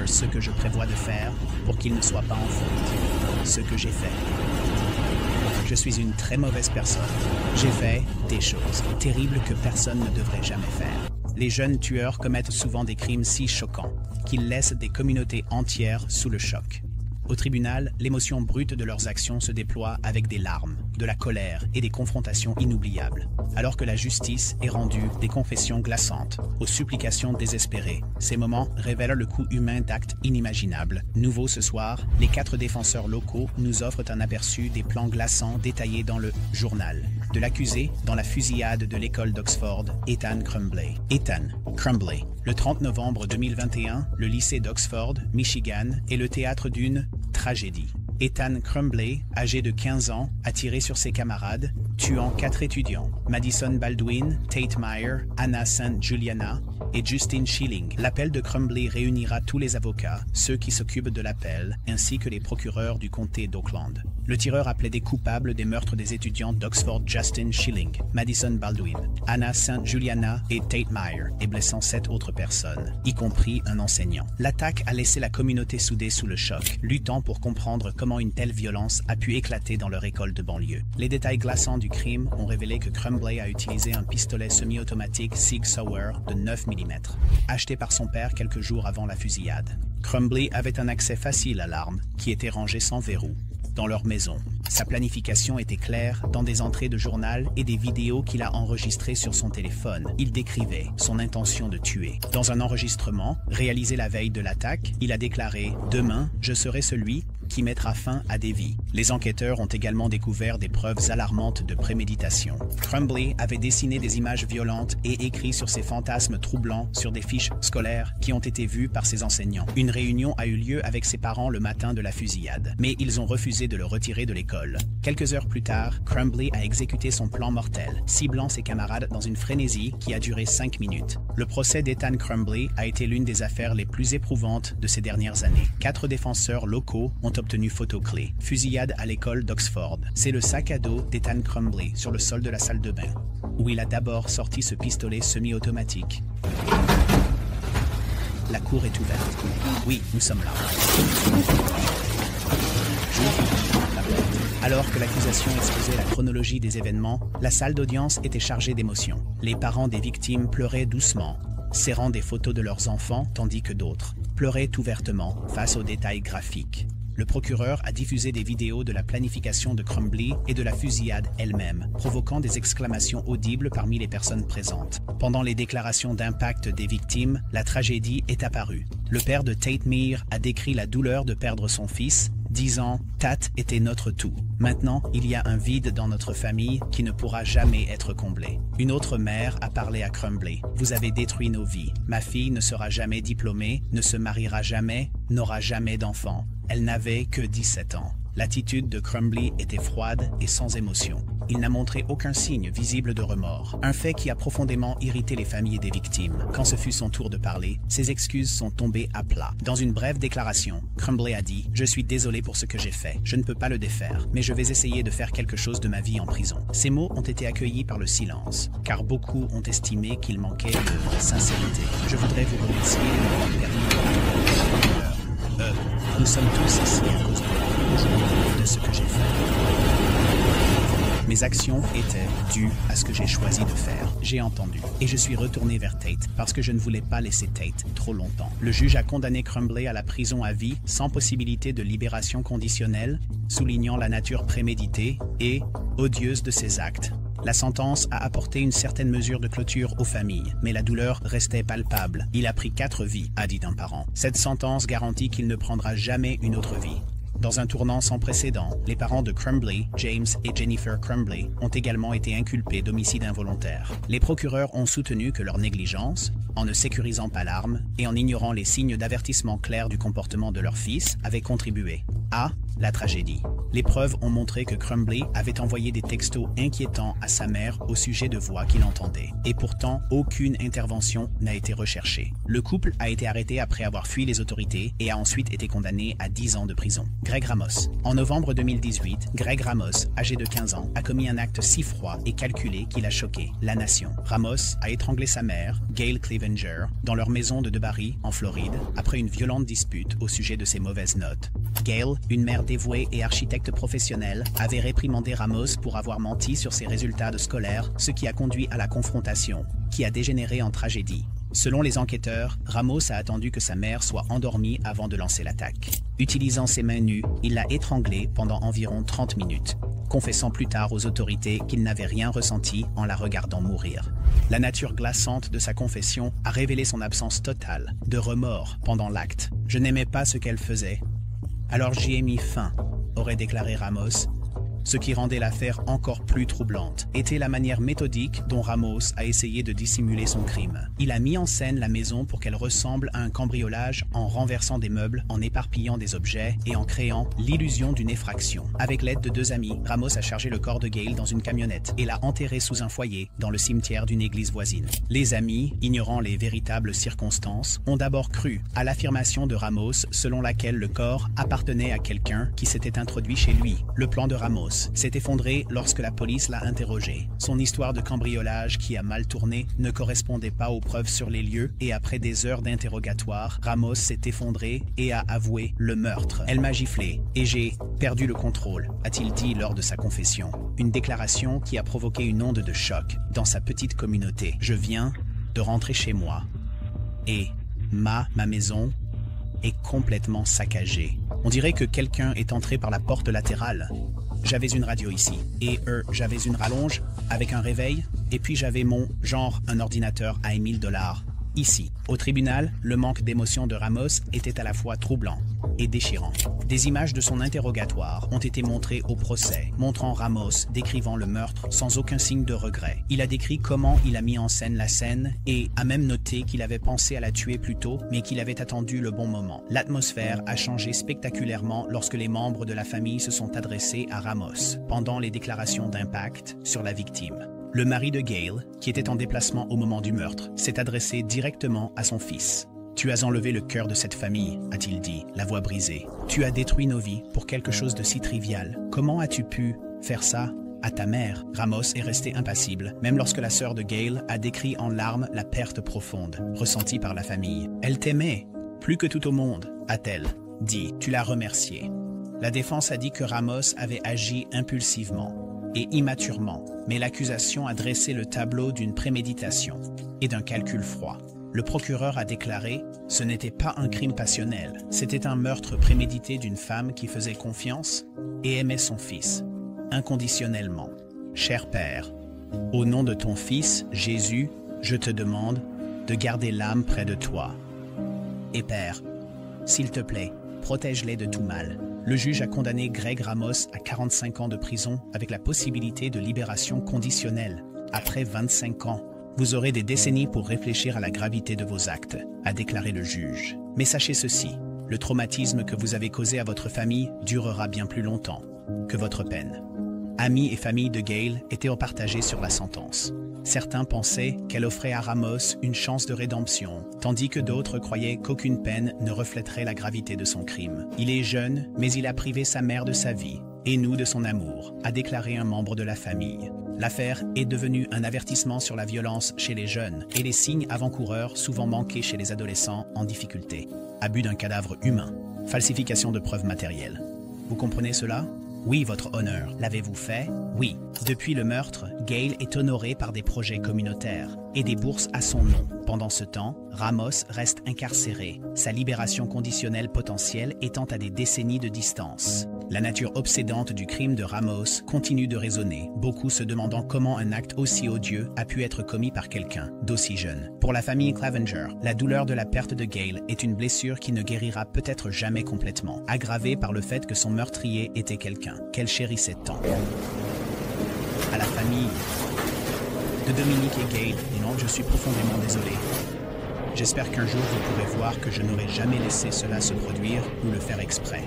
ce que je prévois de faire pour qu'il ne soit pas en faute. Ce que j'ai fait. Je suis une très mauvaise personne. J'ai fait des choses terribles que personne ne devrait jamais faire. Les jeunes tueurs commettent souvent des crimes si choquants qu'ils laissent des communautés entières sous le choc. Au tribunal, l'émotion brute de leurs actions se déploie avec des larmes, de la colère et des confrontations inoubliables, alors que la justice est rendue des confessions glaçantes, aux supplications désespérées. Ces moments révèlent le coût humain d'actes inimaginables. Nouveau ce soir, les 4 défenseurs locaux nous offrent un aperçu des plans glaçants détaillés dans le journal de l'accusé dans la fusillade de l'école d'Oxford, Ethan Crumbley. Ethan Crumbley. Le 30 novembre 2021, le lycée d'Oxford, Michigan, est le théâtre d'une tragédie. Ethan Crumbley, âgé de 15 ans, a tiré sur ses camarades, tuant 4 étudiants, Madison Baldwin, Tate Myre, Anna St. Juliana et Justin Schilling. L'appel de Crumbley réunira tous les avocats, ceux qui s'occupent de l'appel, ainsi que les procureurs du comté d'Oakland. Le tireur a plaidé coupable des meurtres des étudiants d'Oxford Justin Schilling, Madison Baldwin, Anna St. Juliana et Tate Myre, et blessant 7 autres personnes, y compris un enseignant. L'attaque a laissé la communauté soudée sous le choc, luttant pour comprendre comment une telle violence a pu éclater dans leur école de banlieue. Les détails glaçants du crime ont révélé que Crumbley a utilisé un pistolet semi-automatique Sig Sauer de 9 mm, acheté par son père quelques jours avant la fusillade. Crumbley avait un accès facile à l'arme, qui était rangée sans verrou dans leur maison. Sa planification était claire dans des entrées de journal et des vidéos qu'il a enregistrées sur son téléphone. Il décrivait son intention de tuer. Dans un enregistrement, réalisé la veille de l'attaque, il a déclaré « Demain, je serai celui qui mettra fin à des vies ». Les enquêteurs ont également découvert des preuves alarmantes de préméditation. Crumbley avait dessiné des images violentes et écrit sur ses fantasmes troublants sur des fiches scolaires qui ont été vues par ses enseignants. Une réunion a eu lieu avec ses parents le matin de la fusillade, mais ils ont refusé de le retirer de l'école. Quelques heures plus tard, Crumbley a exécuté son plan mortel, ciblant ses camarades dans une frénésie qui a duré 5 minutes. Le procès d'Ethan Crumbley a été l'une des affaires les plus éprouvantes de ces dernières années. 4 défenseurs locaux ont obtenu photos clés. Fusillade à l'école d'Oxford. C'est le sac à dos d'Ethan Crumbley sur le sol de la salle de bain, où il a d'abord sorti ce pistolet semi-automatique. La cour est ouverte. Oui, nous sommes là. Alors que l'accusation exposait la chronologie des événements, la salle d'audience était chargée d'émotions. Les parents des victimes pleuraient doucement, serrant des photos de leurs enfants, tandis que d'autres pleuraient ouvertement face aux détails graphiques. Le procureur a diffusé des vidéos de la planification de Crumbley et de la fusillade elle-même, provoquant des exclamations audibles parmi les personnes présentes. Pendant les déclarations d'impact des victimes, la tragédie est apparue. Le père de Tate Myre a décrit la douleur de perdre son fils, disant « Tate était notre tout. Maintenant, il y a un vide dans notre famille qui ne pourra jamais être comblé. » Une autre mère a parlé à Crumbley. « Vous avez détruit nos vies. Ma fille ne sera jamais diplômée, ne se mariera jamais, n'aura jamais d'enfant. Elle n'avait que 17 ans. » L'attitude de Crumbley était froide et sans émotion. Il n'a montré aucun signe visible de remords, un fait qui a profondément irrité les familles des victimes. Quand ce fut son tour de parler, ses excuses sont tombées à plat. Dans une brève déclaration, Crumbley a dit « Je suis désolé pour ce que j'ai fait. Je ne peux pas le défaire, mais je vais essayer de faire quelque chose de ma vie en prison. » Ces mots ont été accueillis par le silence, car beaucoup ont estimé qu'il manquait de sincérité. Je voudrais vous remercier de m'avoir permis nous sommes tous ici à cause de ce que j'ai fait. Mes actions étaient dues à ce que j'ai choisi de faire. J'ai entendu. Et je suis retourné vers Tate parce que je ne voulais pas laisser Tate trop longtemps. Le juge a condamné Crumbley à la prison à vie sans possibilité de libération conditionnelle, soulignant la nature préméditée et odieuse de ses actes. La sentence a apporté une certaine mesure de clôture aux familles, mais la douleur restait palpable. Il a pris 4 vies, a dit un parent. Cette sentence garantit qu'il ne prendra jamais une autre vie. Dans un tournant sans précédent, les parents de Crumbley, James et Jennifer Crumbley, ont également été inculpés d'homicide involontaire. Les procureurs ont soutenu que leur négligence, en ne sécurisant pas l'arme et en ignorant les signes d'avertissement clairs du comportement de leur fils, avait contribué. A. La tragédie. Les preuves ont montré que Crumbley avait envoyé des textos inquiétants à sa mère au sujet de voix qu'il entendait. Et pourtant, aucune intervention n'a été recherchée. Le couple a été arrêté après avoir fui les autorités et a ensuite été condamné à 10 ans de prison. Greg Ramos. En novembre 2018, Greg Ramos, âgé de 15 ans, a commis un acte si froid et calculé qu'il a choqué la nation. Ramos a étranglé sa mère, Gail Clevenger, dans leur maison de DeBarry, en Floride, après une violente dispute au sujet de ses mauvaises notes. Gail, une mère dévouée et architecte professionnelle, avait réprimandé Ramos pour avoir menti sur ses résultats de scolaire, ce qui a conduit à la confrontation, qui a dégénéré en tragédie. Selon les enquêteurs, Ramos a attendu que sa mère soit endormie avant de lancer l'attaque. Utilisant ses mains nues, il l'a étranglée pendant environ 30 minutes, confessant plus tard aux autorités qu'il n'avait rien ressenti en la regardant mourir. La nature glaçante de sa confession a révélé son absence totale de remords pendant l'acte. « Je n'aimais pas ce qu'elle faisait. Alors j'y ai mis fin », aurait déclaré Ramos. Ce qui rendait l'affaire encore plus troublante était la manière méthodique dont Ramos a essayé de dissimuler son crime. Il a mis en scène la maison pour qu'elle ressemble à un cambriolage en renversant des meubles, en éparpillant des objets et en créant l'illusion d'une effraction. Avec l'aide de 2 amis, Ramos a chargé le corps de Gail dans une camionnette et l'a enterré sous un foyer dans le cimetière d'une église voisine. Les amis, ignorant les véritables circonstances, ont d'abord cru à l'affirmation de Ramos selon laquelle le corps appartenait à quelqu'un qui s'était introduit chez lui. Le plan de Ramos s'est effondré lorsque la police l'a interrogé. Son histoire de cambriolage qui a mal tourné ne correspondait pas aux preuves sur les lieux et après des heures d'interrogatoire, Ramos s'est effondré et a avoué le meurtre. « Elle m'a giflé et j'ai perdu le contrôle », a-t-il dit lors de sa confession. Une déclaration qui a provoqué une onde de choc dans sa petite communauté. « Je viens de rentrer chez moi et ma maison est complètement saccagée. On dirait que quelqu'un est entré par la porte latérale. J'avais une radio ici, et j'avais une rallonge avec un réveil, et puis j'avais un ordinateur à 1000 $. Ici, au tribunal, le manque d'émotion de Ramos était à la fois troublant et déchirant. Des images de son interrogatoire ont été montrées au procès, montrant Ramos décrivant le meurtre sans aucun signe de regret. Il a décrit comment il a mis en scène la scène et a même noté qu'il avait pensé à la tuer plus tôt, mais qu'il avait attendu le bon moment. L'atmosphère a changé spectaculairement lorsque les membres de la famille se sont adressés à Ramos pendant les déclarations d'impact sur la victime. Le mari de Gail, qui était en déplacement au moment du meurtre, s'est adressé directement à son fils. « Tu as enlevé le cœur de cette famille, a-t-il dit, la voix brisée. Tu as détruit nos vies pour quelque chose de si trivial. Comment as-tu pu faire ça à ta mère ?» Ramos est resté impassible, même lorsque la sœur de Gail a décrit en larmes la perte profonde ressentie par la famille. « Elle t'aimait, plus que tout au monde, a-t-elle dit. Tu l'as remerciée. » La défense a dit que Ramos avait agi impulsivement et immaturement, mais l'accusation a dressé le tableau d'une préméditation et d'un calcul froid. Le procureur a déclaré « Ce n'était pas un crime passionnel, c'était un meurtre prémédité d'une femme qui faisait confiance et aimait son fils, inconditionnellement. Cher Père, au nom de ton Fils, Jésus, je te demande de garder l'âme près de toi. Et Père, s'il te plaît, protège-les de tout mal. » Le juge a condamné Greg Ramos à 45 ans de prison avec la possibilité de libération conditionnelle. Après 25 ans, vous aurez des décennies pour réfléchir à la gravité de vos actes, a déclaré le juge. Mais sachez ceci, le traumatisme que vous avez causé à votre famille durera bien plus longtemps que votre peine. Amis et famille de Gail étaient partagés sur la sentence. Certains pensaient qu'elle offrait à Ramos une chance de rédemption, tandis que d'autres croyaient qu'aucune peine ne reflèterait la gravité de son crime. Il est jeune, mais il a privé sa mère de sa vie, et nous de son amour, a déclaré un membre de la famille. L'affaire est devenue un avertissement sur la violence chez les jeunes et les signes avant-coureurs souvent manqués chez les adolescents en difficulté. Abus d'un cadavre humain, falsification de preuves matérielles. Vous comprenez cela ? Oui, votre honneur. L'avez-vous fait? Oui. Depuis le meurtre, Gail est honorée par des projets communautaires et des bourses à son nom. Pendant ce temps, Ramos reste incarcéré, sa libération conditionnelle potentielle étant à des décennies de distance. La nature obsédante du crime de Ramos continue de résonner, beaucoup se demandant comment un acte aussi odieux a pu être commis par quelqu'un d'aussi jeune. Pour la famille Clevenger, la douleur de la perte de Gail est une blessure qui ne guérira peut-être jamais complètement, aggravée par le fait que son meurtrier était quelqu'un qu'elle chérissait tant. À la famille de Dominique et Gail, non, je suis profondément désolé. J'espère qu'un jour vous pourrez voir que je n'aurais jamais laissé cela se produire ou le faire exprès.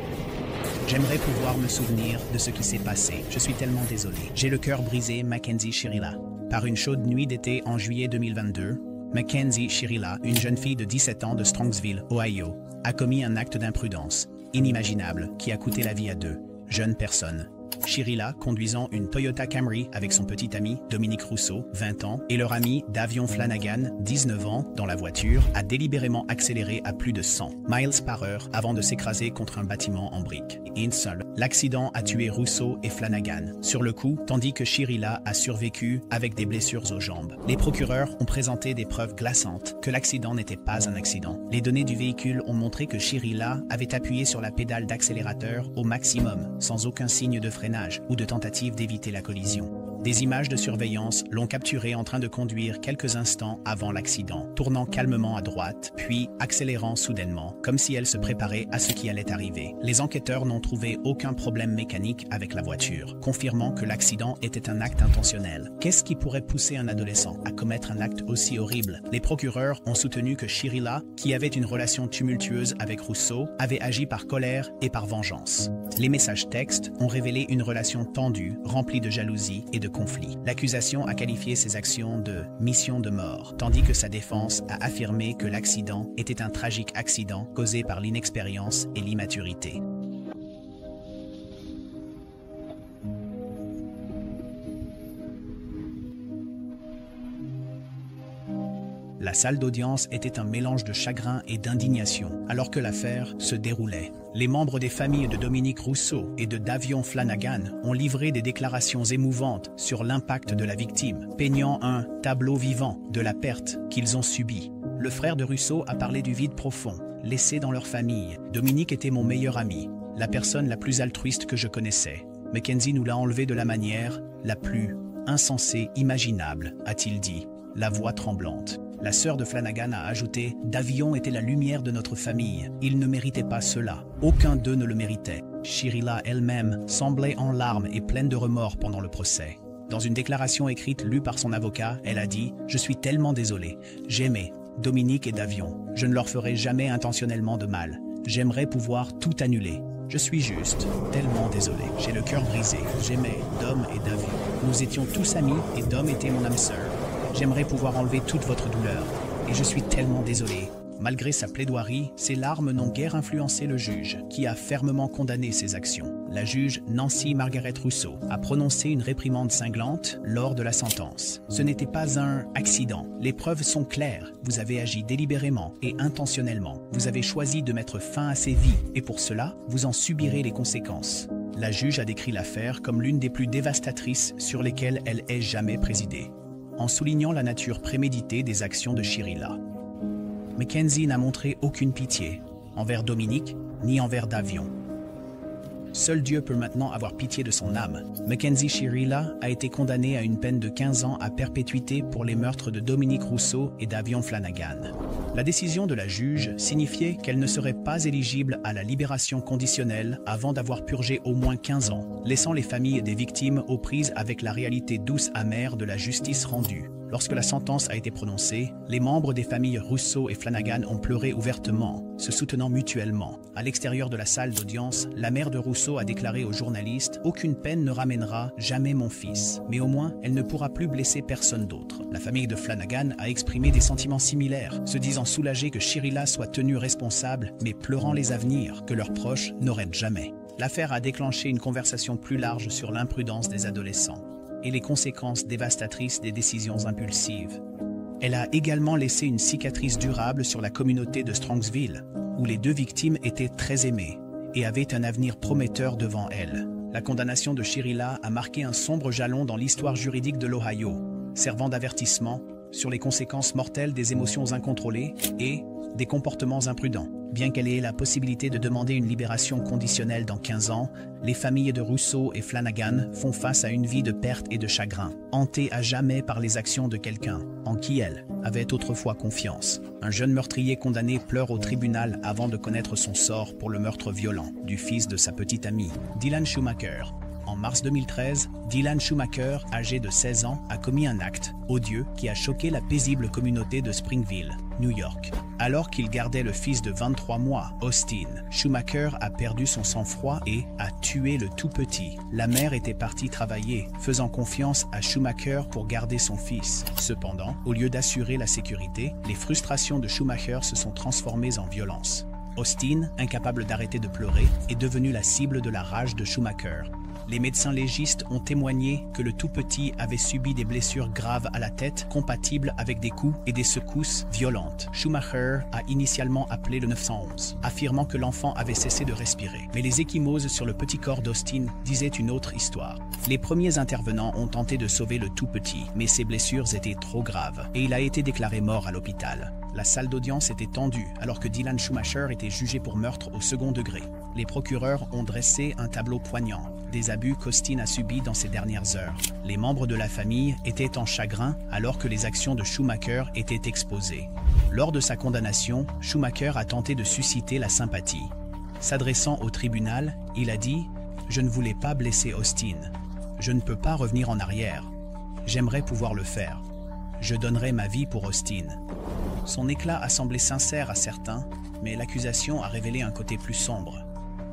J'aimerais pouvoir me souvenir de ce qui s'est passé. Je suis tellement désolé. J'ai le cœur brisé, Mackenzie Shirilla. Par une chaude nuit d'été en juillet 2022, Mackenzie Shirilla, une jeune fille de 17 ans de Strongsville, Ohio, a commis un acte d'imprudence inimaginable qui a coûté la vie à 2 jeunes personnes. Shirilla, conduisant une Toyota Camry avec son petit ami Dominique Rousseau, 20 ans, et leur ami Davion Flanagan, 19 ans, dans la voiture, a délibérément accéléré à plus de 100 miles par heure avant de s'écraser contre un bâtiment en briques. L'accident a tué Rousseau et Flanagan sur le coup, tandis que Shirilla a survécu avec des blessures aux jambes. Les procureurs ont présenté des preuves glaçantes que l'accident n'était pas un accident. Les données du véhicule ont montré que Shirilla avait appuyé sur la pédale d'accélérateur au maximum, sans aucun signe de freinage ou de tentative d'éviter la collision. Des images de surveillance l'ont capturée en train de conduire quelques instants avant l'accident, tournant calmement à droite, puis accélérant soudainement, comme si elle se préparait à ce qui allait arriver. Les enquêteurs n'ont trouvé aucun problème mécanique avec la voiture, confirmant que l'accident était un acte intentionnel. Qu'est-ce qui pourrait pousser un adolescent à commettre un acte aussi horrible? Les procureurs ont soutenu que Shirilla, qui avait une relation tumultueuse avec Rousseau, avait agi par colère et par vengeance. Les messages textes ont révélé une relation tendue, remplie de jalousie et de conflit. L'accusation a qualifié ces actions de « mission de mort », tandis que sa défense a affirmé que l'accident était un tragique accident causé par l'inexpérience et l'immaturité. La salle d'audience était un mélange de chagrin et d'indignation, alors que l'affaire se déroulait. Les membres des familles de Dominique Rousseau et de Davion Flanagan ont livré des déclarations émouvantes sur l'impact de la victime, peignant un tableau vivant de la perte qu'ils ont subie. Le frère de Rousseau a parlé du vide profond, laissé dans leur famille. Dominique était mon meilleur ami, la personne la plus altruiste que je connaissais. Mackenzie nous l'a enlevé de la manière la plus insensée imaginable, a-t-il dit, la voix tremblante. La sœur de Flanagan a ajouté « Davion était la lumière de notre famille. Il ne méritait pas cela. Aucun d'eux ne le méritait. » Shirilla elle-même semblait en larmes et pleine de remords pendant le procès. Dans une déclaration écrite lue par son avocat, elle a dit « Je suis tellement désolée. J'aimais Dominique et Davion. Je ne leur ferai jamais intentionnellement de mal. J'aimerais pouvoir tout annuler. Je suis juste tellement désolé. J'ai le cœur brisé. J'aimais Dom et Davion. Nous étions tous amis et Dom était mon âme sœur. J'aimerais pouvoir enlever toute votre douleur, et je suis tellement désolé. » Malgré sa plaidoirie, ses larmes n'ont guère influencé le juge, qui a fermement condamné ses actions. La juge Nancy Margaret Rousseau a prononcé une réprimande cinglante lors de la sentence. Ce n'était pas un accident. Les preuves sont claires. Vous avez agi délibérément et intentionnellement. Vous avez choisi de mettre fin à ces vies, et pour cela, vous en subirez les conséquences. La juge a décrit l'affaire comme l'une des plus dévastatrices sur lesquelles elle ait jamais présidé, en soulignant la nature préméditée des actions de Shirilla. Mackenzie n'a montré aucune pitié envers Dominique ni envers Davion. Seul Dieu peut maintenant avoir pitié de son âme. Mackenzie Shirilla a été condamnée à une peine de 15 ans à perpétuité pour les meurtres de Dominique Rousseau et Davion Flanagan. La décision de la juge signifiait qu'elle ne serait pas éligible à la libération conditionnelle avant d'avoir purgé au moins 15 ans, laissant les familles des victimes aux prises avec la réalité douce amère de la justice rendue. Lorsque la sentence a été prononcée, les membres des familles Rousseau et Flanagan ont pleuré ouvertement, se soutenant mutuellement. À l'extérieur de la salle d'audience, la mère de Rousseau a déclaré aux journalistes « Aucune peine ne ramènera jamais mon fils, mais au moins elle ne pourra plus blesser personne d'autre. » La famille de Flanagan a exprimé des sentiments similaires, se disant soulagés que Shirilla soit tenue responsable, mais pleurant les avenirs que leurs proches n'auraient jamais. L'affaire a déclenché une conversation plus large sur l'imprudence des adolescents et les conséquences dévastatrices des décisions impulsives. Elle a également laissé une cicatrice durable sur la communauté de Strongsville, où les 2 victimes étaient très aimées et avaient un avenir prometteur devant elles. La condamnation de Shirilla a marqué un sombre jalon dans l'histoire juridique de l'Ohio, servant d'avertissement sur les conséquences mortelles des émotions incontrôlées et des comportements imprudents. Bien qu'elle ait la possibilité de demander une libération conditionnelle dans 15 ans, les familles de Rousseau et Flanagan font face à une vie de perte et de chagrin, hantées à jamais par les actions de quelqu'un en qui elles avaient autrefois confiance. Un jeune meurtrier condamné pleure au tribunal avant de connaître son sort pour le meurtre violent du fils de sa petite amie, Dylan Schumacher, En mars 2013, Dylan Schumacher, âgé de 16 ans, a commis un acte odieux qui a choqué la paisible communauté de Springville, New York. Alors qu'il gardait le fils de 23 mois, Austin, Schumacher a perdu son sang-froid et a tué le tout petit. La mère était partie travailler, faisant confiance à Schumacher pour garder son fils. Cependant, au lieu d'assurer la sécurité, les frustrations de Schumacher se sont transformées en violence. Austin, incapable d'arrêter de pleurer, est devenu la cible de la rage de Schumacher. Les médecins légistes ont témoigné que le tout-petit avait subi des blessures graves à la tête compatibles avec des coups et des secousses violentes. Schumacher a initialement appelé le 911, affirmant que l'enfant avait cessé de respirer. Mais les ecchymoses sur le petit corps d'Austin disaient une autre histoire. Les premiers intervenants ont tenté de sauver le tout-petit, mais ses blessures étaient trop graves et il a été déclaré mort à l'hôpital. La salle d'audience était tendue alors que Dylan Schumacher était jugé pour meurtre au second degré. Les procureurs ont dressé un tableau poignant des abus qu'Austin a subis dans ces dernières heures. Les membres de la famille étaient en chagrin alors que les actions de Schumacher étaient exposées. Lors de sa condamnation, Schumacher a tenté de susciter la sympathie. S'adressant au tribunal, il a dit « Je ne voulais pas blesser Austin. Je ne peux pas revenir en arrière. J'aimerais pouvoir le faire. Je donnerais ma vie pour Austin. » Son éclat a semblé sincère à certains, mais l'accusation a révélé un côté plus sombre.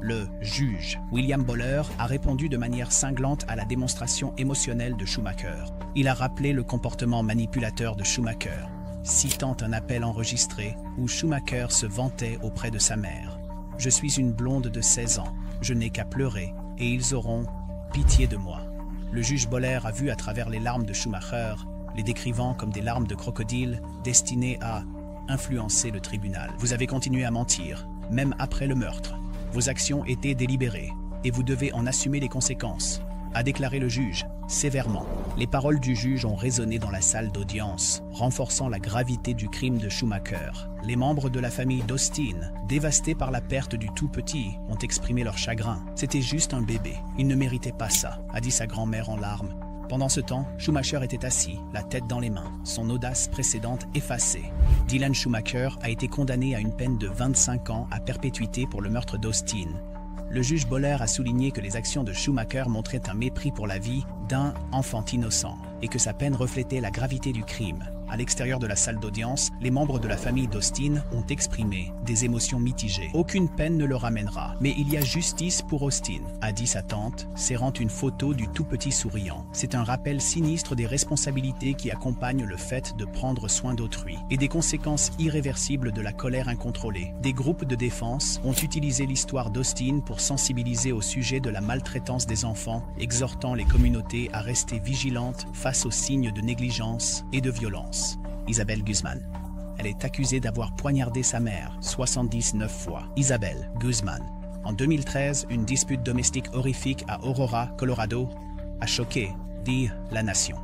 Le juge, William Boller, a répondu de manière cinglante à la démonstration émotionnelle de Schumacher. Il a rappelé le comportement manipulateur de Schumacher, citant un appel enregistré où Schumacher se vantait auprès de sa mère. « Je suis une blonde de 16 ans, je n'ai qu'à pleurer, et ils auront pitié de moi. » Le juge Boller a vu à travers les larmes de Schumacher, les décrivant comme des larmes de crocodile destinées à influencer le tribunal. « Vous avez continué à mentir, même après le meurtre. Vos actions étaient délibérées, et vous devez en assumer les conséquences, » a déclaré le juge, sévèrement. Les paroles du juge ont résonné dans la salle d'audience, renforçant la gravité du crime de Schumacher. Les membres de la famille d'Austin, dévastés par la perte du tout-petit, ont exprimé leur chagrin. « C'était juste un bébé, il ne méritait pas ça », a dit sa grand-mère en larmes. Pendant ce temps, Schumacher était assis, la tête dans les mains, son audace précédente effacée. Dylan Schumacher a été condamné à une peine de 25 ans à perpétuité pour le meurtre d'Austin. Le juge Boller a souligné que les actions de Schumacher montraient un mépris pour la vie d'un enfant innocent et que sa peine reflétait la gravité du crime. À l'extérieur de la salle d'audience, les membres de la famille d'Austin ont exprimé des émotions mitigées. « Aucune peine ne le ramènera, mais il y a justice pour Austin », a dit sa tante, serrant une photo du tout-petit souriant. C'est un rappel sinistre des responsabilités qui accompagnent le fait de prendre soin d'autrui et des conséquences irréversibles de la colère incontrôlée. Des groupes de défense ont utilisé l'histoire d'Austin pour sensibiliser au sujet de la maltraitance des enfants, exhortant les communautés à rester vigilantes face aux signes de négligence et de violence. Isabelle Guzman. Elle est accusée d'avoir poignardé sa mère 79 fois. Isabelle Guzman. En 2013, une dispute domestique horrifique à Aurora, Colorado, a choqué, dit la nation.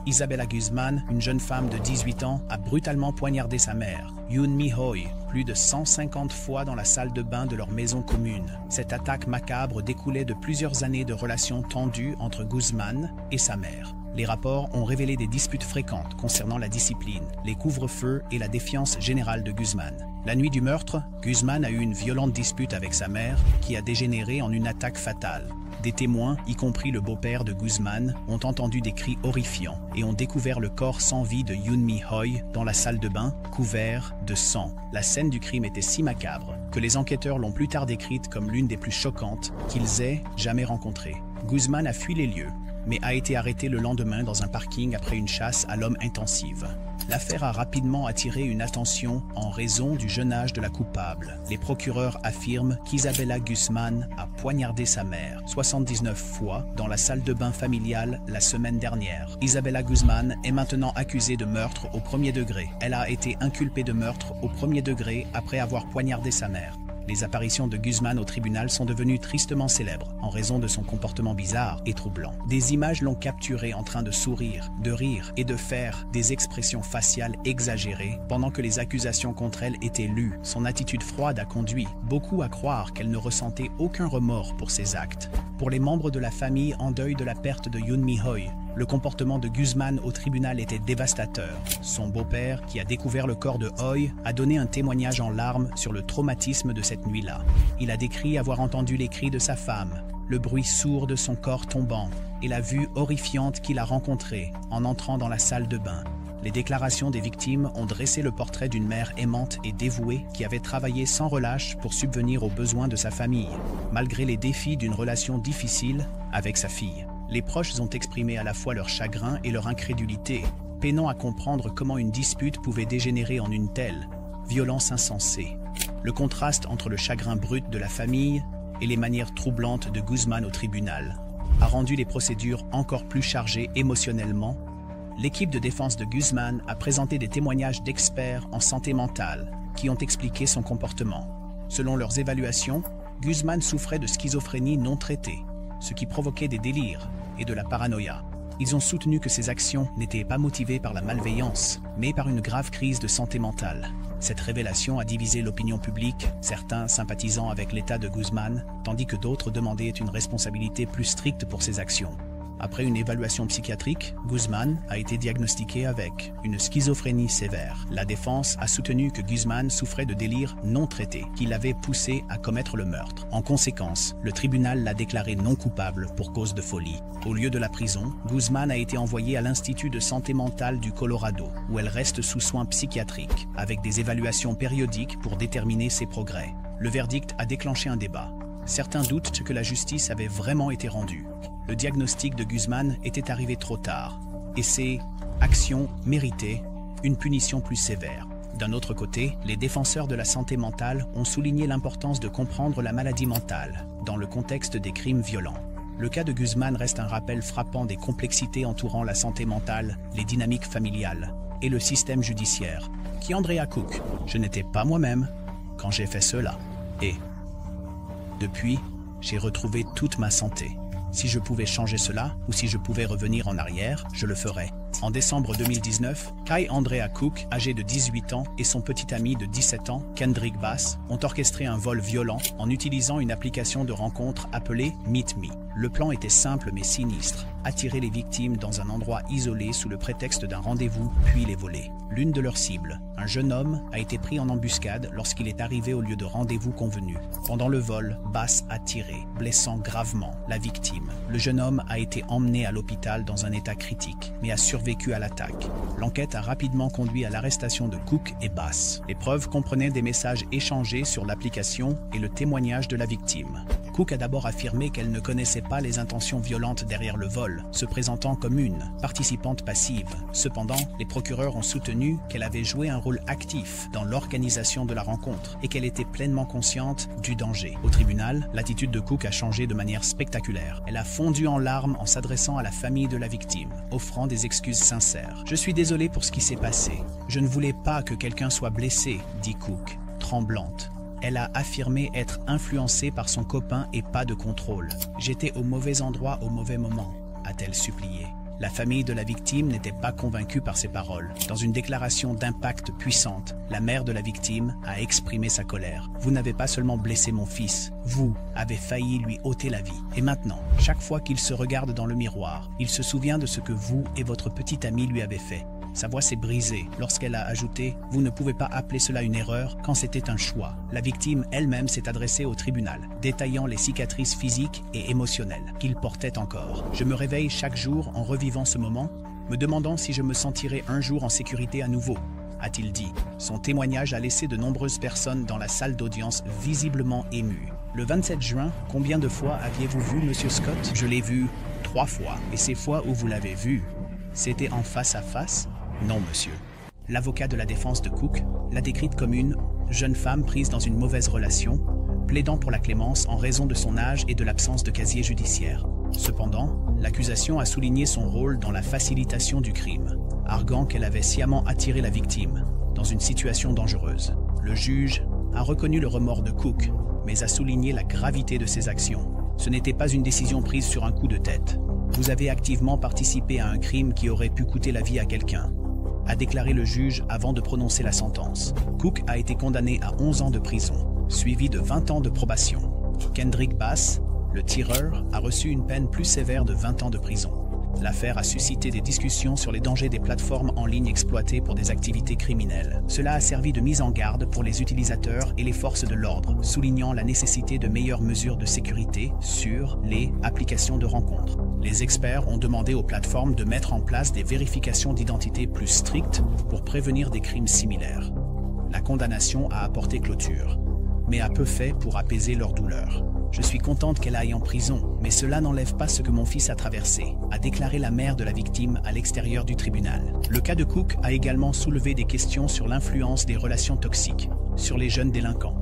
Isabella Guzman, une jeune femme de 18 ans, a brutalement poignardé sa mère, Yoon Mi-hoy, plus de 150 fois dans la salle de bain de leur maison commune. Cette attaque macabre découlait de plusieurs années de relations tendues entre Guzman et sa mère. Les rapports ont révélé des disputes fréquentes concernant la discipline, les couvre-feux et la défiance générale de Guzman. La nuit du meurtre, Guzman a eu une violente dispute avec sa mère qui a dégénéré en une attaque fatale. Des témoins, y compris le beau-père de Guzman, ont entendu des cris horrifiants et ont découvert le corps sans vie de Yoon Mi-hoy dans la salle de bain, couvert de sang. La scène du crime était si macabre que les enquêteurs l'ont plus tard décrite comme l'une des plus choquantes qu'ils aient jamais rencontrées. Guzman a fui les lieux, mais a été arrêté le lendemain dans un parking après une chasse à l'homme intensive. L'affaire a rapidement attiré une attention en raison du jeune âge de la coupable. Les procureurs affirment qu'Isabella Guzman a poignardé sa mère 79 fois dans la salle de bain familiale la semaine dernière. Isabella Guzman est maintenant accusée de meurtre au premier degré. Elle a été inculpée de meurtre au premier degré après avoir poignardé sa mère. Les apparitions de Guzman au tribunal sont devenues tristement célèbres en raison de son comportement bizarre et troublant. Des images l'ont capturé en train de sourire, de rire et de faire des expressions faciales exagérées pendant que les accusations contre elle étaient lues. Son attitude froide a conduit beaucoup à croire qu'elle ne ressentait aucun remords pour ses actes. Pour les membres de la famille en deuil de la perte de Yoon Mi-hoy, le comportement de Guzman au tribunal était dévastateur. Son beau-père, qui a découvert le corps de Hoy, a donné un témoignage en larmes sur le traumatisme de cette nuit-là. Il a décrit avoir entendu les cris de sa femme, le bruit sourd de son corps tombant et la vue horrifiante qu'il a rencontrée en entrant dans la salle de bain. Les déclarations des victimes ont dressé le portrait d'une mère aimante et dévouée qui avait travaillé sans relâche pour subvenir aux besoins de sa famille, malgré les défis d'une relation difficile avec sa fille. Les proches ont exprimé à la fois leur chagrin et leur incrédulité, peinant à comprendre comment une dispute pouvait dégénérer en une telle violence insensée. Le contraste entre le chagrin brut de la famille et les manières troublantes de Guzman au tribunal a rendu les procédures encore plus chargées émotionnellement. L'équipe de défense de Guzman a présenté des témoignages d'experts en santé mentale qui ont expliqué son comportement. Selon leurs évaluations, Guzman souffrait de schizophrénie non traitée, ce qui provoquait des délires et de la paranoïa. Ils ont soutenu que ces actions n'étaient pas motivées par la malveillance, mais par une grave crise de santé mentale. Cette révélation a divisé l'opinion publique, certains sympathisant avec l'état de Guzman, tandis que d'autres demandaient une responsabilité plus stricte pour ses actions. Après une évaluation psychiatrique, Guzman a été diagnostiqué avec une schizophrénie sévère. La défense a soutenu que Guzman souffrait de délires non traités qui l'avaient poussé à commettre le meurtre. En conséquence, le tribunal l'a déclaré non coupable pour cause de folie. Au lieu de la prison, Guzman a été envoyé à l'Institut de santé mentale du Colorado, où elle reste sous soins psychiatriques, avec des évaluations périodiques pour déterminer ses progrès. Le verdict a déclenché un débat. Certains doutent que la justice avait vraiment été rendue. Le diagnostic de Guzman était arrivé trop tard, et ses actions méritaient une punition plus sévère. D'un autre côté, les défenseurs de la santé mentale ont souligné l'importance de comprendre la maladie mentale dans le contexte des crimes violents. Le cas de Guzman reste un rappel frappant des complexités entourant la santé mentale, les dynamiques familiales et le système judiciaire. Qui Andrea Cook, je n'étais pas moi-même quand j'ai fait cela. Et depuis, j'ai retrouvé toute ma santé. Si je pouvais changer cela, ou si je pouvais revenir en arrière, je le ferais. En décembre 2019, Kai Andrea Cook, âgé de 18 ans, et son petit ami de 17 ans, Kendrick Bass, ont orchestré un vol violent en utilisant une application de rencontre appelée Meet Me. Le plan était simple mais sinistre, attirer les victimes dans un endroit isolé sous le prétexte d'un rendez-vous, puis les voler. L'une de leurs cibles, un jeune homme, a été pris en embuscade lorsqu'il est arrivé au lieu de rendez-vous convenu. Pendant le vol, Bass a tiré, blessant gravement la victime. Le jeune homme a été emmené à l'hôpital dans un état critique, mais a survécu à l'attaque. L'enquête a rapidement conduit à l'arrestation de Cook et Bass. Les preuves comprenaient des messages échangés sur l'application et le témoignage de la victime. Cook a d'abord affirmé qu'elle ne connaissait pas les intentions violentes derrière le vol, se présentant comme une participante passive. Cependant, les procureurs ont soutenu qu'elle avait joué un rôle actif dans l'organisation de la rencontre et qu'elle était pleinement consciente du danger. Au tribunal, l'attitude de Cook a changé de manière spectaculaire. Elle a fondu en larmes en s'adressant à la famille de la victime, offrant des excuses sincères. « Je suis désolée pour ce qui s'est passé. Je ne voulais pas que quelqu'un soit blessé, » dit Cook, tremblante. Elle a affirmé être influencée par son copain et pas de contrôle. « J'étais au mauvais endroit au mauvais moment », a-t-elle supplié. La famille de la victime n'était pas convaincue par ces paroles. Dans une déclaration d'impact puissante, la mère de la victime a exprimé sa colère. « Vous n'avez pas seulement blessé mon fils, vous avez failli lui ôter la vie. Et maintenant, chaque fois qu'il se regarde dans le miroir, il se souvient de ce que vous et votre petit ami lui avez fait. » Sa voix s'est brisée lorsqu'elle a ajouté « Vous ne pouvez pas appeler cela une erreur quand c'était un choix. » La victime elle-même s'est adressée au tribunal, détaillant les cicatrices physiques et émotionnelles qu'il portait encore. « Je me réveille chaque jour en revivant ce moment, me demandant si je me sentirai un jour en sécurité à nouveau, » a-t-il dit. Son témoignage a laissé de nombreuses personnes dans la salle d'audience visiblement émues. Le 27 juin, combien de fois aviez-vous vu Monsieur Scott? Je l'ai vu 3 fois. Et ces fois où vous l'avez vu, c'était en face à face? Non, monsieur. L'avocat de la défense de Cook l'a décrite comme une jeune femme prise dans une mauvaise relation, plaidant pour la clémence en raison de son âge et de l'absence de casier judiciaire. Cependant, l'accusation a souligné son rôle dans la facilitation du crime, arguant qu'elle avait sciemment attiré la victime dans une situation dangereuse. Le juge a reconnu le remords de Cook, mais a souligné la gravité de ses actions. Ce n'était pas une décision prise sur un coup de tête. Vous avez activement participé à un crime qui aurait pu coûter la vie à quelqu'un, a déclaré le juge avant de prononcer la sentence. Cook a été condamné à 11 ans de prison, suivi de 20 ans de probation. Kendrick Bass, Le tireur a reçu une peine plus sévère de 20 ans de prison. L'affaire a suscité des discussions sur les dangers des plateformes en ligne exploitées pour des activités criminelles. Cela a servi de mise en garde pour les utilisateurs et les forces de l'ordre, soulignant la nécessité de meilleures mesures de sécurité sur les applications de rencontres. Les experts ont demandé aux plateformes de mettre en place des vérifications d'identité plus strictes pour prévenir des crimes similaires. La condamnation a apporté clôture, mais a peu fait pour apaiser leur douleur. Je suis contente qu'elle aille en prison, mais cela n'enlève pas ce que mon fils a traversé, a déclaré la mère de la victime à l'extérieur du tribunal. Le cas de Cook a également soulevé des questions sur l'influence des relations toxiques sur les jeunes délinquants.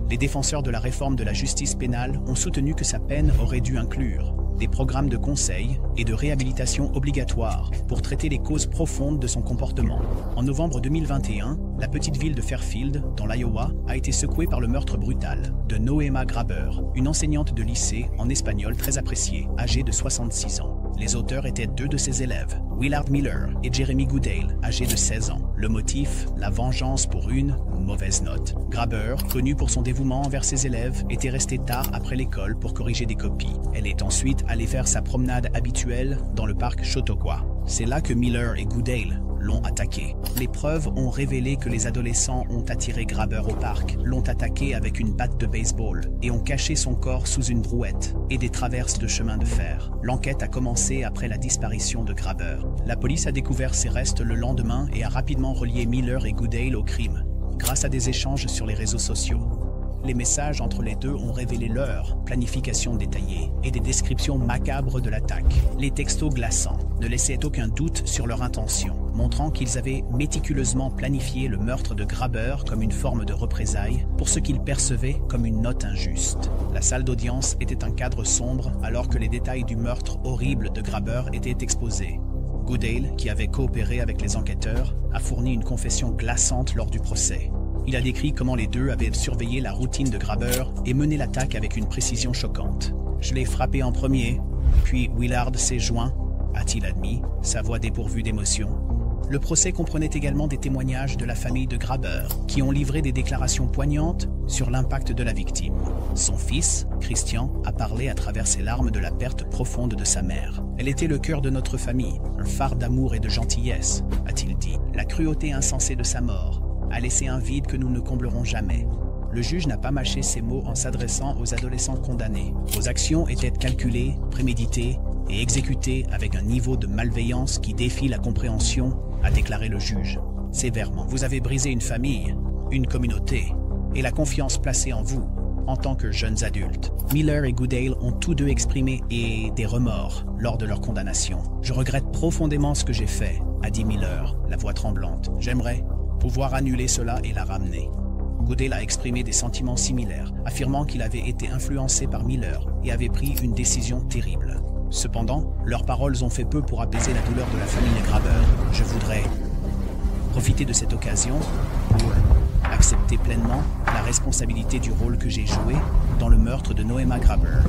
Les défenseurs de la réforme de la justice pénale ont soutenu que sa peine aurait dû inclure des programmes de conseil et de réhabilitation obligatoires pour traiter les causes profondes de son comportement. En novembre 2021, la petite ville de Fairfield, dans l'Iowa, a été secouée par le meurtre brutal de Noema Graber, une enseignante de lycée en espagnol très appréciée, âgée de 66 ans. Les auteurs étaient deux de ses élèves, Willard Miller et Jeremy Goodale, âgés de 16 ans. Le motif, la vengeance pour une mauvaise note. Graber, connue pour son dévouement envers ses élèves, était restée tard après l'école pour corriger des copies. Elle est ensuite allée faire sa promenade habituelle dans le parc Chautauqua. C'est là que Miller et Goodale l'ont attaqué. Les preuves ont révélé que les adolescents ont attiré Graber au parc, l'ont attaqué avec une batte de baseball et ont caché son corps sous une brouette et des traverses de chemin de fer. L'enquête a commencé après la disparition de Graber. La police a découvert ses restes le lendemain et a rapidement relié Miller et Goodale au crime, grâce à des échanges sur les réseaux sociaux. Les messages entre les deux ont révélé leur planification détaillée et des descriptions macabres de l'attaque. Les textos glaçants ne laissaient aucun doute sur leur intention, montrant qu'ils avaient méticuleusement planifié le meurtre de Graber comme une forme de représailles pour ce qu'ils percevaient comme une note injuste. La salle d'audience était un cadre sombre alors que les détails du meurtre horrible de Graber étaient exposés. Goodale, qui avait coopéré avec les enquêteurs, a fourni une confession glaçante lors du procès. Il a décrit comment les deux avaient surveillé la routine de Graber et mené l'attaque avec une précision choquante. « Je l'ai frappé en premier, puis Willard s'est joint », a-t-il admis, sa voix dépourvue d'émotion. Le procès comprenait également des témoignages de la famille de Graber, qui ont livré des déclarations poignantes sur l'impact de la victime. Son fils, Christian, a parlé à travers ses larmes de la perte profonde de sa mère. « Elle était le cœur de notre famille, un phare d'amour et de gentillesse », a-t-il dit. La cruauté insensée de sa mort a laissé un vide que nous ne comblerons jamais. Le juge n'a pas mâché ses mots en s'adressant aux adolescents condamnés. Vos actions étaient calculées, préméditées et exécutées avec un niveau de malveillance qui défie la compréhension, a déclaré le juge sévèrement. Vous avez brisé une famille, une communauté et la confiance placée en vous en tant que jeunes adultes. Miller et Goodale ont tous deux exprimé des remords lors de leur condamnation. Je regrette profondément ce que j'ai fait, a dit Miller, la voix tremblante. J'aimerais pouvoir annuler cela et la ramener. Goodale a exprimé des sentiments similaires, affirmant qu'il avait été influencé par Miller et avait pris une décision terrible. Cependant, leurs paroles ont fait peu pour apaiser la douleur de la famille de Graber. Je voudrais profiter de cette occasion pour accepter pleinement la responsabilité du rôle que j'ai joué dans le meurtre de Noema Graber.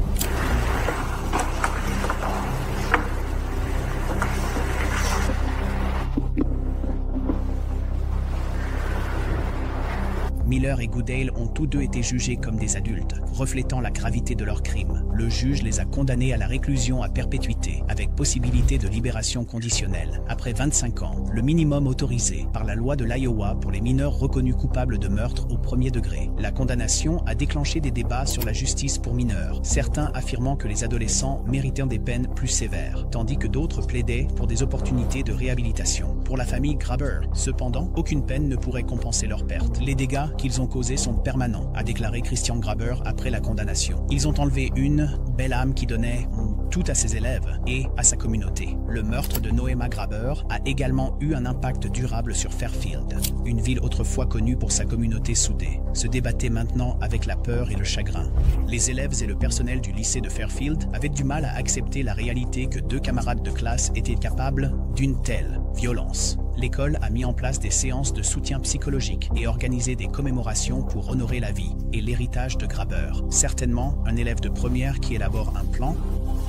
Miller et Goodale ont tous deux été jugés comme des adultes, reflétant la gravité de leurs crimes. Le juge les a condamnés à la réclusion à perpétuité, avec possibilité de libération conditionnelle, après 25 ans, le minimum autorisé par la loi de l'Iowa pour les mineurs reconnus coupables de meurtre au premier degré. La condamnation a déclenché des débats sur la justice pour mineurs, certains affirmant que les adolescents méritaient des peines plus sévères, tandis que d'autres plaidaient pour des opportunités de réhabilitation. Pour la famille Graber, cependant, aucune peine ne pourrait compenser leurs pertes. Les dégâts qu'ils ont causés sont permanents, a déclaré Christian Graber après la condamnation. Ils ont enlevé une belle âme qui donnait tout à ses élèves et à sa communauté. Le meurtre de Noema Graber a également eu un impact durable sur Fairfield. Une ville autrefois connue pour sa communauté soudée se débattait maintenant avec la peur et le chagrin. Les élèves et le personnel du lycée de Fairfield avaient du mal à accepter la réalité que deux camarades de classe étaient capables d'une telle violence. L'école a mis en place des séances de soutien psychologique et organisé des commémorations pour honorer la vie et l'héritage de Graber. Certainement, un élève de première qui élabore un plan,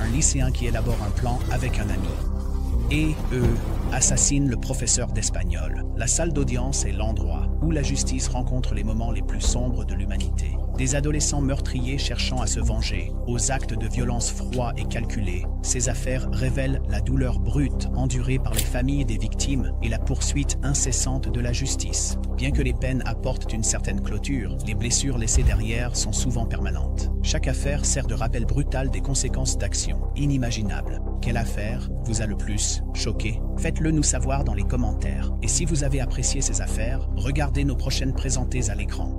un lycéen qui élabore un plan avec un ami. Et eux assassinent le professeur d'espagnol. La salle d'audience est l'endroit où la justice rencontre les moments les plus sombres de l'humanité. Des adolescents meurtriers cherchant à se venger, aux actes de violence froids et calculés, ces affaires révèlent la douleur brute endurée par les familles des victimes et la poursuite incessante de la justice. Bien que les peines apportent une certaine clôture, les blessures laissées derrière sont souvent permanentes. Chaque affaire sert de rappel brutal des conséquences d'actions inimaginables. Quelle affaire vous a le plus choqué? Faites-le nous savoir dans les commentaires. Et si vous avez apprécié ces affaires, regardez nos prochaines présentées à l'écran.